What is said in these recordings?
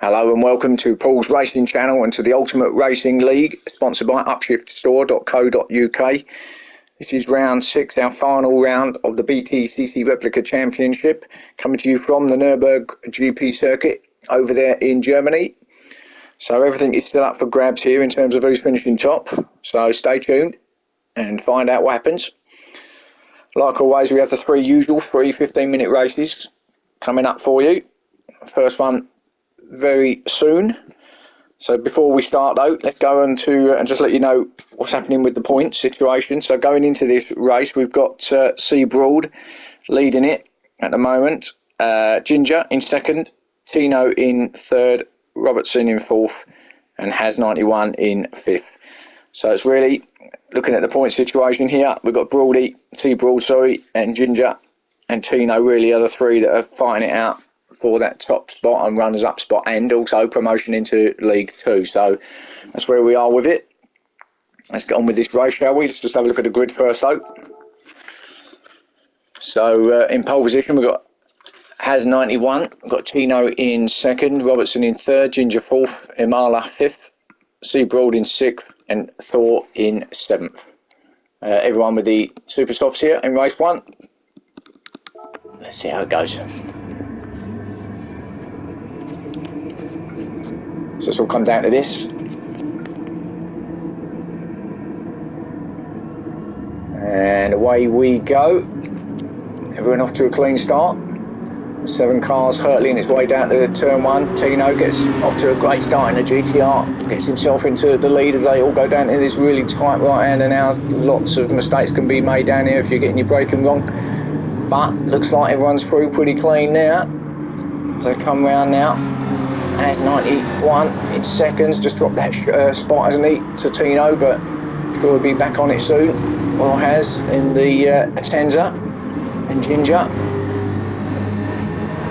Hello and welcome to Paul's Racing Channel and to the Ultimate Racing League, sponsored by upshiftstore.co.uk. This is round 6, our final round of the BTCC Replica Championship, coming to you from the Nurburgring GP circuit over there in Germany. So everything is still up for grabs here in terms of who's finishing top, so stay tuned and find out what happens. Like always, we have the three usual 15-minute races coming up for you. First one very soon. So before we start though, let's go on to and just let you know what's happening with the point situation. So going into this race, we've got Seabroad leading it at the moment, Ginger in second, Tino in third, Robertson in fourth, and Has 91 in fifth. So it's really looking at the point situation here. We've got Seabroad, and Ginger and Tino really are the three that are fighting it out for that top spot and runners up spot, and also promotion into League 2. So that's where we are with it. Let's get on with this race, shall we? Let's just have a look at the grid first though. So in pole position we've got Has 91, we've got Tino in second, Robertson in third, Ginger fourth, Imala fifth, Seabroad in sixth, and Thor in seventh. Everyone with the super softs here in race one. Let's see how it goes. So it's all come down to this. And away we go. Everyone off to a clean start. 7 cars hurtling its way down to turn 1. Tino gets off to a great start in the GTR. Gets himself into the lead as they all go down in this really tight right-hander now. Lots of mistakes can be made down here if you're getting your braking wrong. But looks like everyone's through pretty clean now. So come round now. Has 91 in seconds, just dropped that spot, hasn't he, to Tino, but sure will be back on it soon. Or Has in the Atenza, and Ginger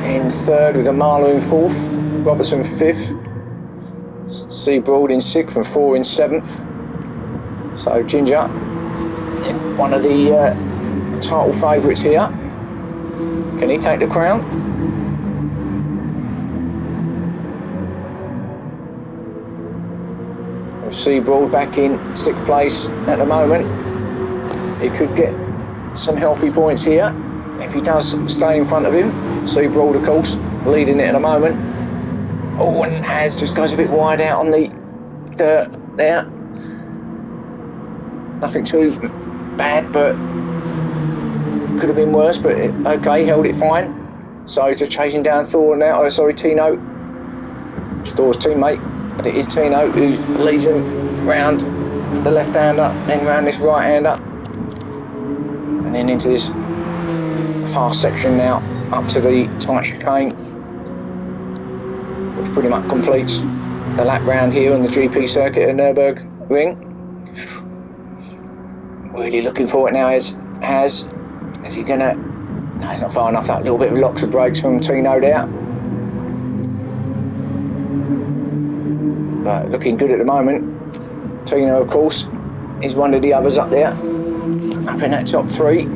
in third with Amala in fourth, Robertson fifth, Seabroad in sixth, and Thor in seventh. So Ginger is one of the title favourites here. Can he take the crown? Seabroad back in 6th place at the moment. He could get some healthy points here if he does stay in front of him. Seabroad, of course, leading it at the moment. Oh, and Has just goes a bit wide out on the dirt there. Nothing too bad, but could have been worse, but okay, held it fine. So he's just chasing down Thor now. Tino. It's Thor's teammate. But it is Tino who leads him round the left-hander, then round this right-hander, and then into this fast section now, up to the tight chicane, which pretty much completes the lap round here on the GP circuit at Nurburgring. Really looking for it now is he gonna... No, he's not far enough. That little bit of locks of brakes from Tino there. But looking good at the moment. Tino, of course, is one of the others up there, up in that top 3.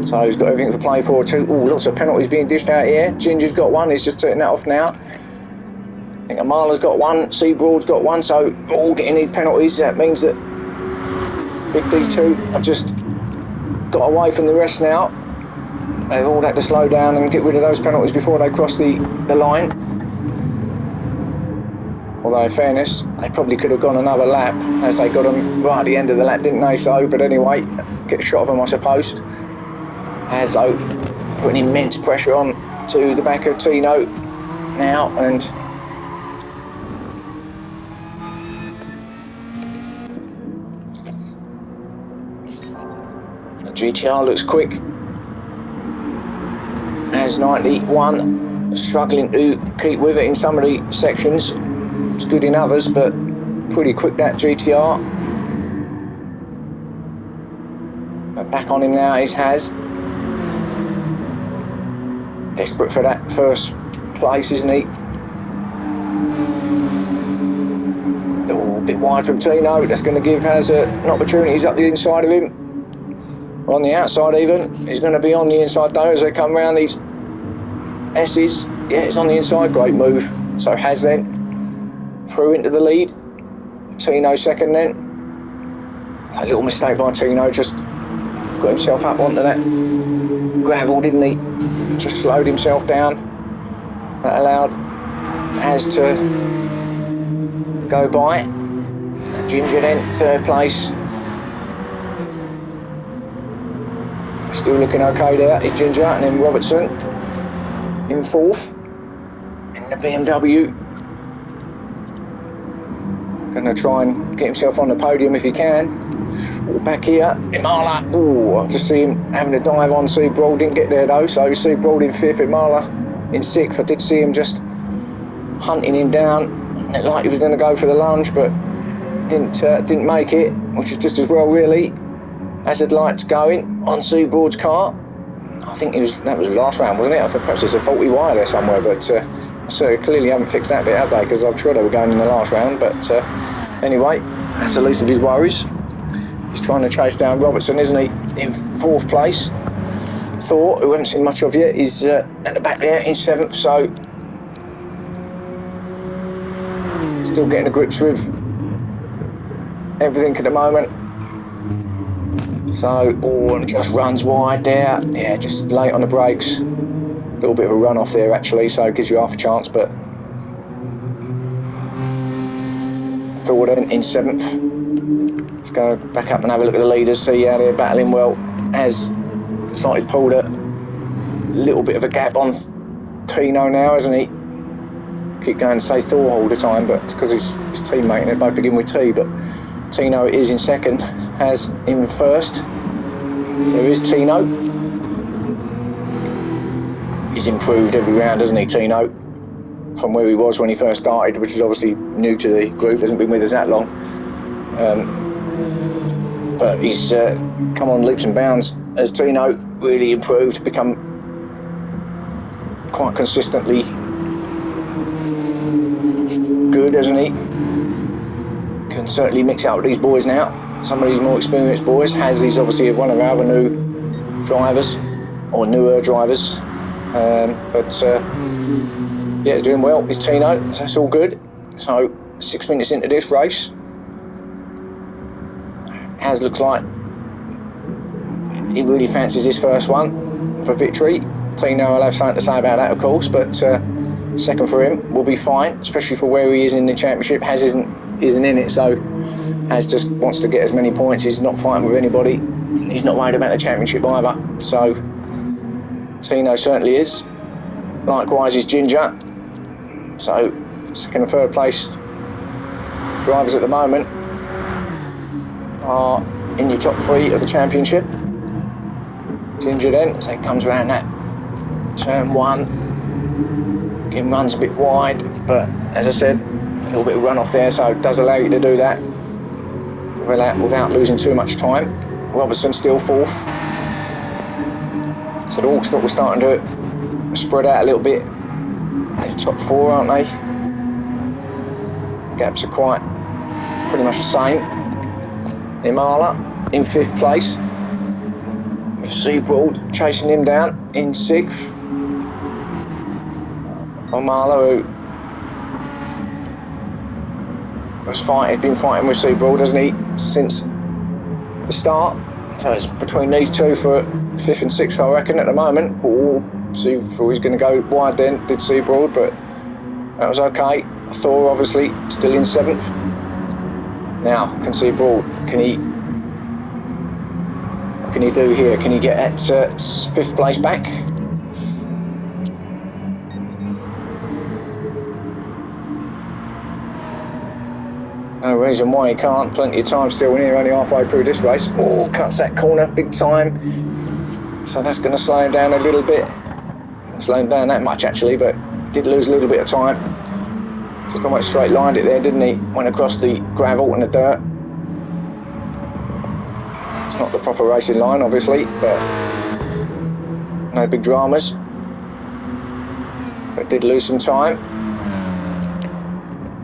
So he's got everything to play for too. Oh, lots of penalties being dished out here. Ginger's got one, he's just turning that off now. I think Amala's got one, Seabroad's got one, so all getting these penalties. That means that these two have just got away from the rest now. They've all had to slow down and get rid of those penalties before they cross the line. Although in fairness, they probably could have gone another lap, as they got them right at the end of the lap, didn't they? So, but anyway, get a shot of them, I suppose. As though putting immense pressure on to the back of Tino now, and the GTR looks quick. Has 91, struggling to keep with it in some of the sections. It's good in others, but pretty quick that GTR. But back on him now is Has. Desperate for that first place, isn't he? Oh, a bit wide from Tino. That's going to give Has an opportunity. He's up the inside of him. Or on the outside even. He's going to be on the inside though as they come round these S's, yeah, it's on the inside, great move. So Has then through into the lead. Tino second then. A little mistake by Tino, just got himself up onto that gravel, didn't he? Just slowed himself down. That allowed Has to go by. Ginger then, third place. Still looking okay there is Ginger, and then Robertson in fourth. In the BMW. Gonna try and get himself on the podium if he can. Back here, Imala. Oh, I just see him having a dive on Seabroad. Didn't get there though, so Seabroad in fifth, Imala in sixth. I did see him just hunting him down. It looked like he was going to go for the lunge, but didn't make it, which is just as well really. Hazard lights going on Seabroad's car. I think that was the last round, wasn't it? I think perhaps there's a faulty wire there somewhere, but so clearly haven't fixed that bit, have they? Because I'm sure they were going in the last round. But anyway, that's the least of his worries. He's trying to chase down Robertson, isn't he? In fourth place. Thor, who we haven't seen much of yet, is at the back there in seventh. So still getting the grips with everything at the moment. So, and just runs wide there. Yeah, just late on the brakes. A little bit of a run off there actually, so it gives you half a chance, but Thor then in seventh. Let's go back up and have a look at the leaders, see how they're battling well. Has slightly pulled a little bit of a gap on Tino now, hasn't he? Keep going to say Thor all the time, but it's because his teammate, and they both begin with T, but Tino is in second, Has in first. There is Tino. He's improved every round, hasn't he, Tino? From where he was when he first started, which is obviously new to the group, hasn't been with us that long. But he's come on leaps and bounds as Tino, really improved, become quite consistently good, hasn't he? Can certainly mix it up with these boys now. Some of these more experienced boys. Has is obviously one of our other new drivers, or newer drivers. Yeah, he's doing well. It's Tino, so that's all good. So 6 minutes into this race, Has looks like he really fancies his first one for victory. Tino will have something to say about that, of course, but second for him will be fine, especially for where he is in the championship. Has isn't in it, so Has just wants to get as many points. He's not fighting with anybody. He's not worried about the championship either. So Tino certainly is. Likewise is Ginger. So second and third place drivers at the moment are in your top three of the championship. Ginger then, as it comes around that turn one, again runs a bit wide, but as I said, a little bit of run off there, so it does allow you to do that without losing too much time. Robertson still fourth. So they're all starting to spread out a little bit. They're top four, aren't they? Gaps are quite pretty much the same. Imala in fifth place. Seabroad chasing him down in sixth. Imala, who has been fighting with Seabroad, hasn't he, since the start? So it's between these two for fifth and sixth, I reckon, at the moment. See if he's going to go wide then, did Seabroad, but that was okay. Thor obviously still in seventh. Now, can Seabroad, what can he do here? Can he get at fifth place back? No reason why he can't. Plenty of time still in here, only halfway through this race. Cuts that corner big time. So that's going to slow him down a little bit. Slow him down that much actually, but did lose a little bit of time. Just almost straight lined it there, didn't he? Went across the gravel and the dirt. It's not the proper racing line, obviously, but no big dramas. But did lose some time.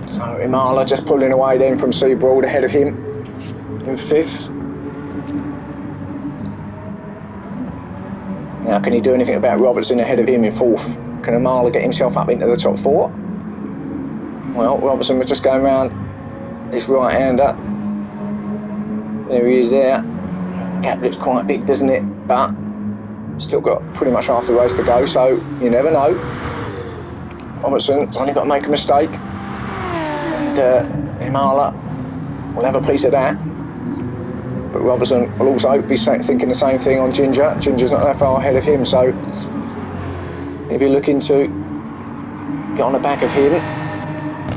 So Imala just pulling away then from Seabroad ahead of him in fifth. Now, can he do anything about Robertson ahead of him in fourth? Can Imala get himself up into the top 4? Well, Robertson was just going around this right-hander. There he is there. Gap looks quite big, doesn't it? But still got pretty much half the race to go, so you never know. Robertson's only got to make a mistake, and Imala will have a piece of that. But Robertson will also be thinking the same thing on Ginger. Ginger's not that far ahead of him, so he'll be looking to get on the back of him.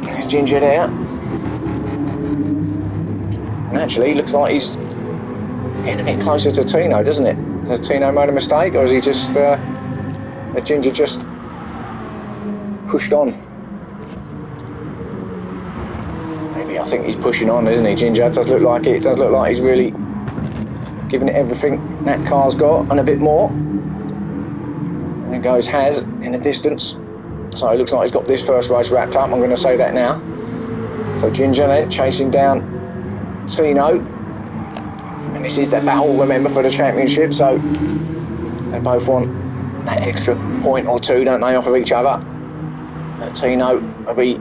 There's Ginger there. And actually, looks like he's getting a bit closer to Tino, doesn't it? Has Tino made a mistake, or is he just... has Ginger just pushed on? Maybe, I think he's pushing on, isn't he, Ginger? It does look like it. It does look like he's really giving it everything that car's got, and a bit more. And there goes Has in the distance. So it looks like he's got this first race wrapped up, I'm going to say that now. So Ginger then chasing down Tino. And this is their battle, remember, for the championship, so they both want that extra point or two, don't they, off of each other. Tino will be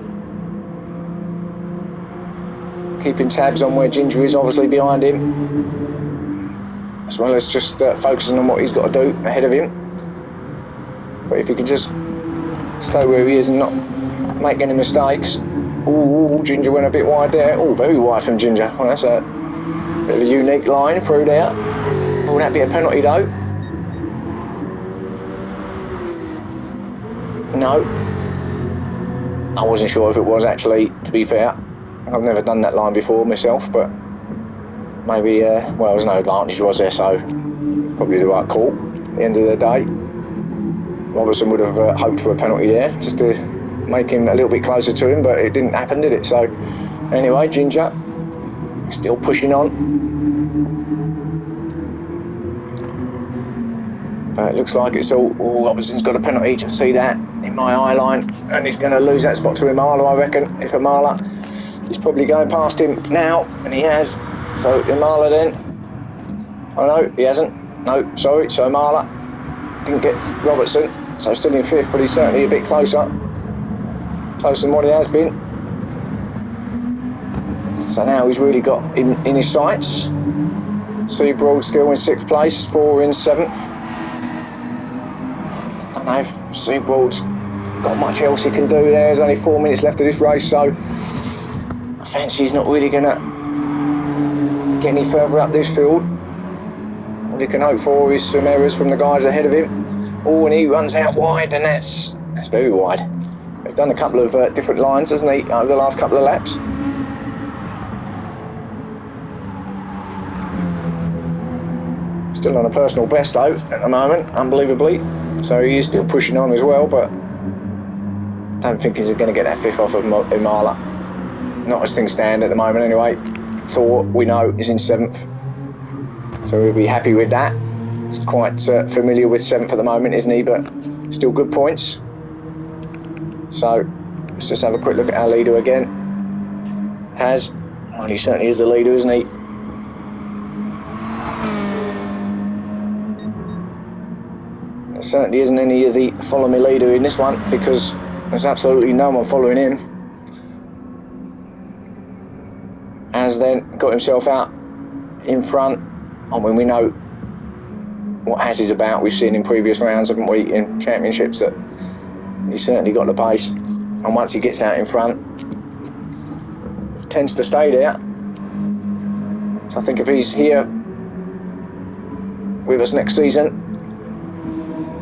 keeping tabs on where Ginger is, obviously behind him, as well as just focusing on what he's got to do ahead of him. But if he can just stay where he is and not make any mistakes. Ooh, Ginger went a bit wide there. Oh, very wide from Ginger. Well, that's a bit of a unique line through there. Will that be a penalty though? No. I wasn't sure if it was, actually, to be fair. I've never done that line before myself, but maybe, well, there was no advantage, was there? So probably the right call at the end of the day. Robertson would have hoped for a penalty there, just to make him a little bit closer to him, but it didn't happen, did it? So anyway, Ginger still pushing on. But it looks like it's all... Oh, Robertson's got a penalty, to see that in my eye line, and he's going to lose that spot to Imala, I reckon. If Imala is probably going past him now, and he has. So Imala then... Oh no, he hasn't. No, sorry. So Imala didn't get Robertson, so still in 5th, but he's certainly a bit closer. Closer than what he has been. So now he's really got in his sights. Seabroad still in 6th place, 4 in 7th. Don't know if Seabroad's got much else he can do there. There's only 4 minutes left of this race, so I fancy he's not really going to get any further up this field. All he can hope for is some errors from the guys ahead of him. Oh, and he runs out wide, and that's very wide. They've done a couple of different lines, hasn't he, over the last couple of laps. Still on a personal best though at the moment, unbelievably. So he is still pushing on as well, but I don't think he's going to get that 5th off of Imala. Not as things stand at the moment anyway. Thor, we know, is in 7th. So we'll be happy with that. He's quite familiar with 7th at the moment, isn't he? But still good points. So let's just have a quick look at our leader again. Has, well, he certainly is the leader, isn't he? There certainly isn't any of the follow me leader in this one, because there's absolutely no one following him. Has then got himself out in front. I mean, we know what Has is about. We've seen in previous rounds, haven't we, in championships, that he's certainly got the pace. And once he gets out in front, tends to stay there. So I think if he's here with us next season,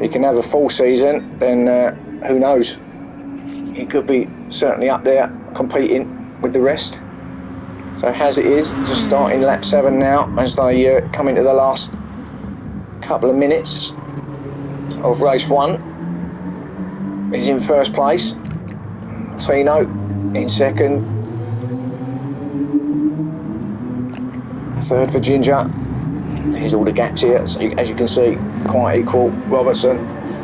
he can have a full season, then who knows? He could be certainly up there competing with the rest. So as it is, just starting lap 7 now, as they come into the last couple of minutes of race 1. He's in 1st place. Tino in 2nd. 3rd for Ginger. There's all the gaps here, so as you can see, quite equal. Robertson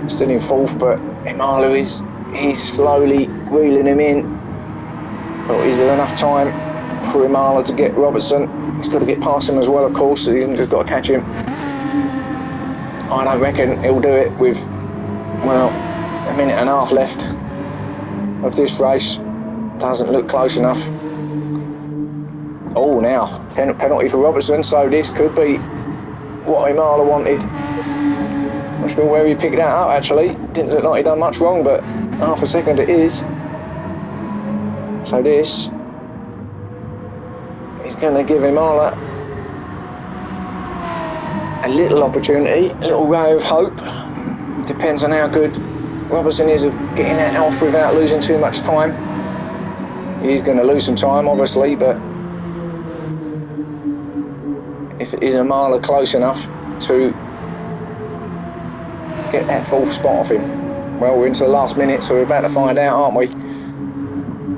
still in 4th, but Imala is slowly reeling him in. But is there enough time for Imala to get Robertson? He's got to get past him as well, of course, so he's just got to catch him. I don't reckon he'll do it with, well, A minute and a half left of this race. Doesn't look close enough. Oh, now penalty for Robertson, so this could be what Imala wanted. Not sure where he picked that up actually. Didn't look like he'd done much wrong, but half a second it is. So this is going to give Imala a little opportunity, a little ray of hope. Depends on how good Robertson is of getting that off without losing too much time. He's going to lose some time obviously, but if it is Imala close enough to get that fourth spot off him. Well, we're into the last minute, so we're about to find out, aren't we?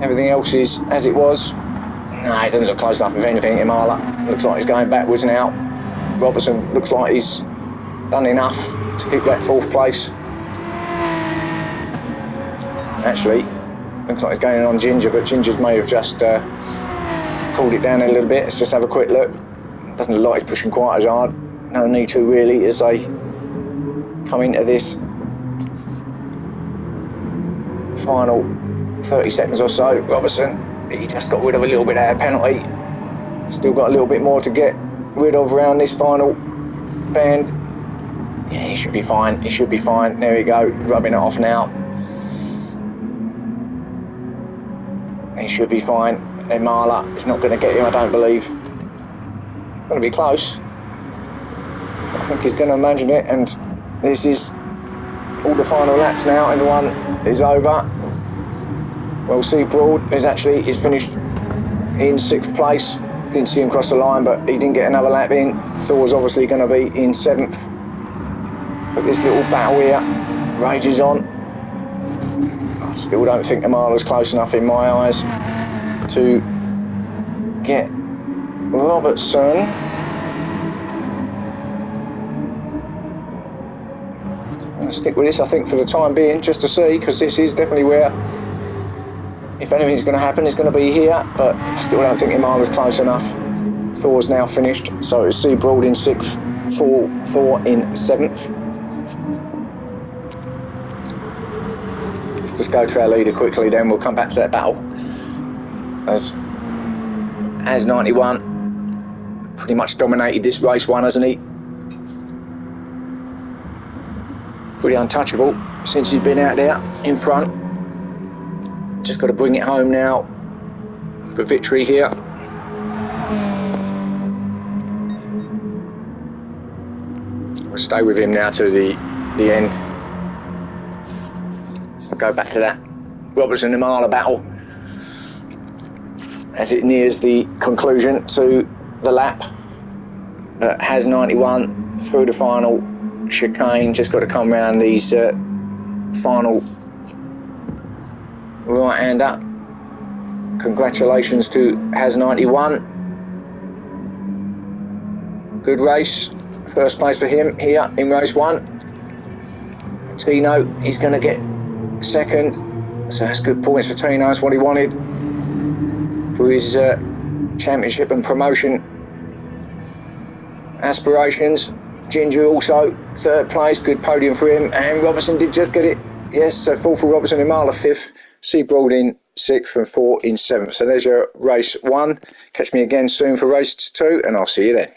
Everything else is as it was. No, it doesn't look close enough. If anything, Imala looks like he's going backwards now. Robertson looks like he's done enough to keep that fourth place. Actually, looks like he's going on Ginger, but Ginger's may have just cooled it down a little bit. Let's just have a quick look. Doesn't look like he's pushing quite as hard. No need to really as they come into this final 30 seconds or so. Robertson, he just got rid of a little bit of that penalty. Still got a little bit more to get rid of around this final bend. Yeah, he should be fine. He should be fine. There we go, rubbing it off now. He should be fine. Imala is not going to get him, I don't believe. It's going to be close. I think he's going to imagine it, and this is all the final laps now. Everyone is over. Well, see, Broad is finished in 6th place. Didn't see him cross the line, but he didn't get another lap in. Thor's obviously going to be in 7th. But this little battle here rages on. I still don't think Imala's close enough in my eyes to get Robertson. I'm going to stick with this, I think, for the time being, just to see, because this is definitely where, if anything's going to happen, it's going to be here, but I still don't think Imala's close enough. Thor's now finished, so it's C. Broad in 6th, Thor in 7th. Let's just go to our leader quickly, then we'll come back to that battle. As 91 pretty much dominated this race one, hasn't he? Pretty untouchable since he's been out there in front. Just got to bring it home now for victory here. We'll stay with him now to the end. We'll go back to that Robertson and Imala battle as it nears the conclusion to the lap. But has 91 through the final chicane. Just got to come around these final right-hander. Congratulations to Has 91. Good race. First place for him here in race 1. Tino, he's going to get 2nd. So that's good points for Tino. That's what he wanted for his championship and promotion aspirations. Ginger also 3rd place. Good podium for him. And Robertson did just get it. Yes, so 4th for Robertson, Imala 5th. C. Broad in 6th and 4 in 7th. So there's your race 1. Catch me again soon for race 2, and I'll see you then.